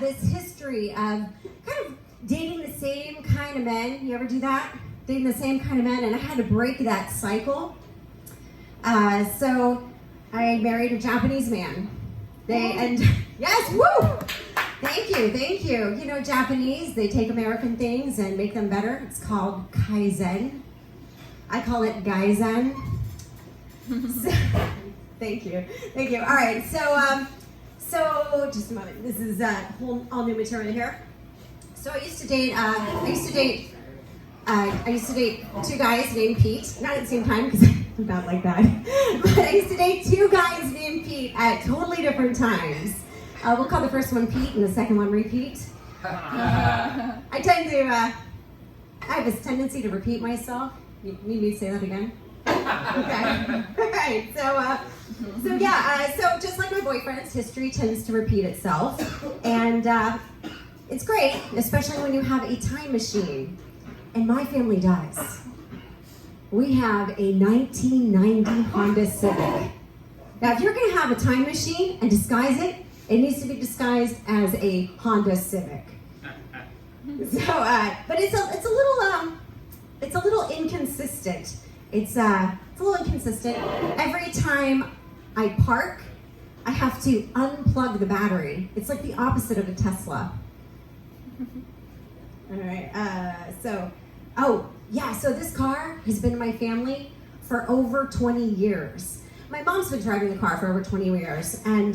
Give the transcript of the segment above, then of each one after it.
this history of kind of dating the same kind of men. You ever do that? Dating the same kind of men, and I had to break that cycle. So I married a Japanese man. Yes, woo! Thank you. You know, Japanese, they take American things and make them better. It's called kaizen. I call it gaizen. So, thank you. All right, so just a moment. This is all new material here. So I used to date two guys named Pete. Not at the same time because I'm not like that. But I used to date two guys named Pete at totally different times. We'll call the first one Pete and the second one Repeat. I have this tendency to repeat myself. You need me to say that again? Okay. All right. So just like my boyfriend's, history tends to repeat itself, and it's great, especially when you have a time machine. And my family does. We have a 1990 Honda Civic. Now, if you're going to have a time machine and disguise it, it needs to be disguised as a Honda Civic. So, but it's a little inconsistent. It's a little inconsistent. Every time I park, I have to unplug the battery. It's like the opposite of a Tesla. All right. So this car has been in my family for over 20 years. My mom's been driving the car for over 20 years, and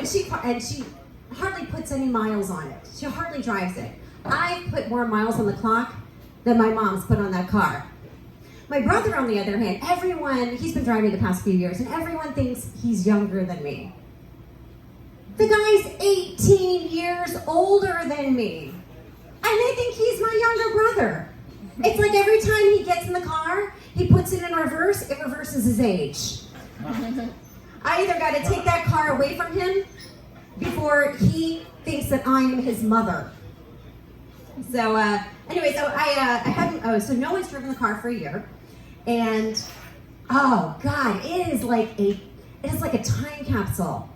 she hardly puts any miles on it. She hardly drives it. I put more miles on the clock than my mom's put on that car. My brother, on the other hand, he's been driving the past few years, and everyone thinks he's younger than me. The guy's 18 years older than me, and they think he's my younger brother. It's like every time he gets in the car, he puts it in reverse, it reverses his age. I either got to take that car away from him before he thinks that I am his mother. So so no one's driven the car for a year, and oh God, it is like a time capsule.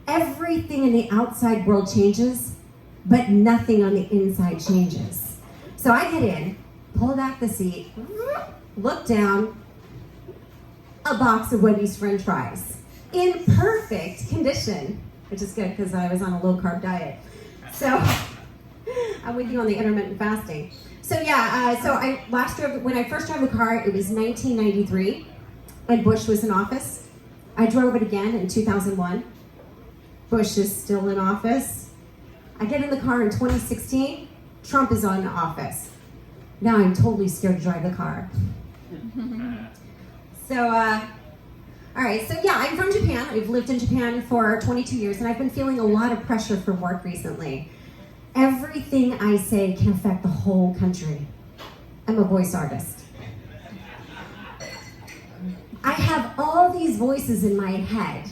Everything in the outside world changes, but nothing on the inside changes. So I get in, pull back the seat, look down, a box of Wendy's French fries in perfect condition, which is good because I was on a low carb diet. So I'm with you on the intermittent fasting. So when I first drove the car, it was 1993, and Bush was in office. I drove it again in 2001. Bush is still in office. I get in the car in 2016, Trump is in office. Now I'm totally scared to drive the car. I'm from Japan. I've lived in Japan for 22 years, and I've been feeling a lot of pressure from work recently. Everything I say can affect the whole country. I'm a voice artist. I have all these voices in my head.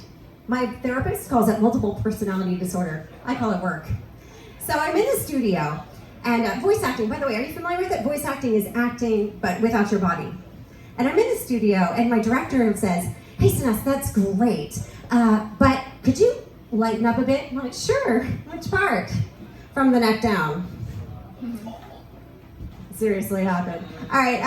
My therapist calls it multiple personality disorder. I call it work. So I'm in the studio, and voice acting, by the way, are you familiar with it? Voice acting is acting, but without your body. And I'm in the studio, and my director says, "Hey, Soness, that's great, but could you lighten up a bit?" I'm like, "Sure, which part?" "From the neck down." Seriously happened. All right,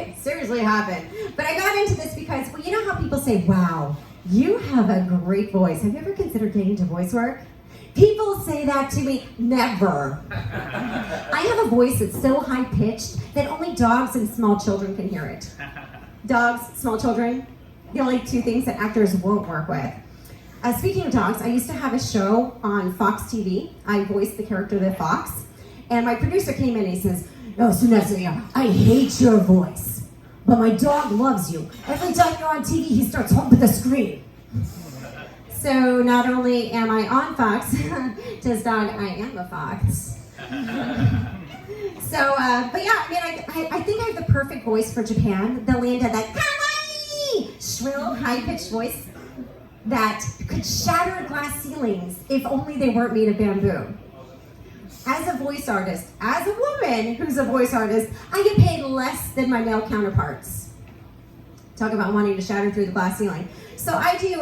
it seriously happened. But I got into this because, well, you know how people say, "Wow, you have a great voice." Have you ever considered getting into voice work? People say that to me. Never. I have a voice that's so high-pitched that only dogs and small children can hear it. Dogs, small children, the only two things that actors won't work with. Speaking of dogs, I used to have a show on Fox TV. I voiced the character of the fox. And my producer came in and he says, "Oh, Soness, I hate your voice, but my dog loves you. Every time you're on TV, he starts humping the screen." So not only am I on Fox, to his dog, I am a fox. I think I have the perfect voice for Japan. The land had that kawaii, shrill, high-pitched voice that could shatter glass ceilings if only they weren't made of bamboo. As a voice artist, as a woman who's a voice artist, I get paid less than my male counterparts. Talk about wanting to shatter through the glass ceiling. So I do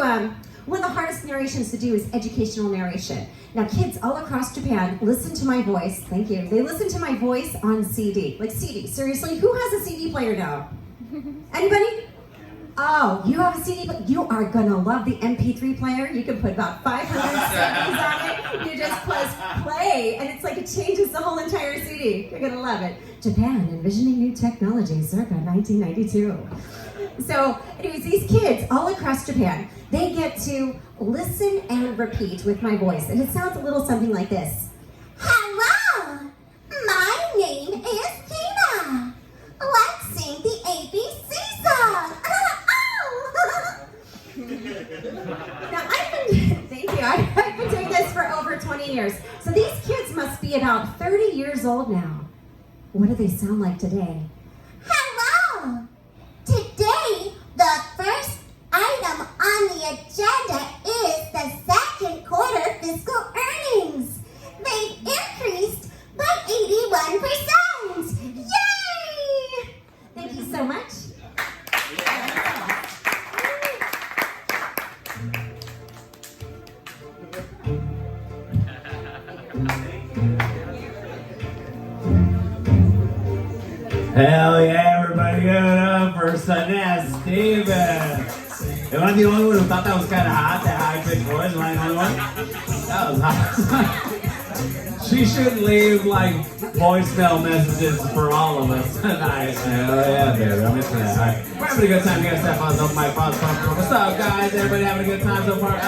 One of the hardest narrations to do is educational narration. Now kids all across Japan listen to my voice, thank you, they listen to my voice on CD. Like CD, seriously, who has a CD player now? Anybody? Oh, you have a CD player? You are gonna love the MP3 player. You can put about 500 CDs on it. You just press play, and it's like it changes the whole entire CD. You're gonna love it. Japan, envisioning new technology, circa 1992. So, anyways, these kids all across Japan, they get to listen and repeat with my voice, and it sounds a little something like this. Hello, my name is Tina. Let's sing the ABC song. Now, I've been doing this for over 20 years. So these kids must be about 30 years old now. What do they sound like today? Hello! Today, the first item on the agenda is the second quarter fiscal earnings. They've increased by 81%. Yay! Thank you so much. Hell yeah, everybody give it up for Soness, Steven. Am I the only one who thought that was kind of hot, that high-pitched voice? Am I the only one? That was hot. She should leave, like, voicemail messages for all of us tonight. Hell yeah, baby. I'm missing that. All right. We're having a good time. You guys have fun. Open mic, pause, pump. What's up, guys? Everybody having a good time so far?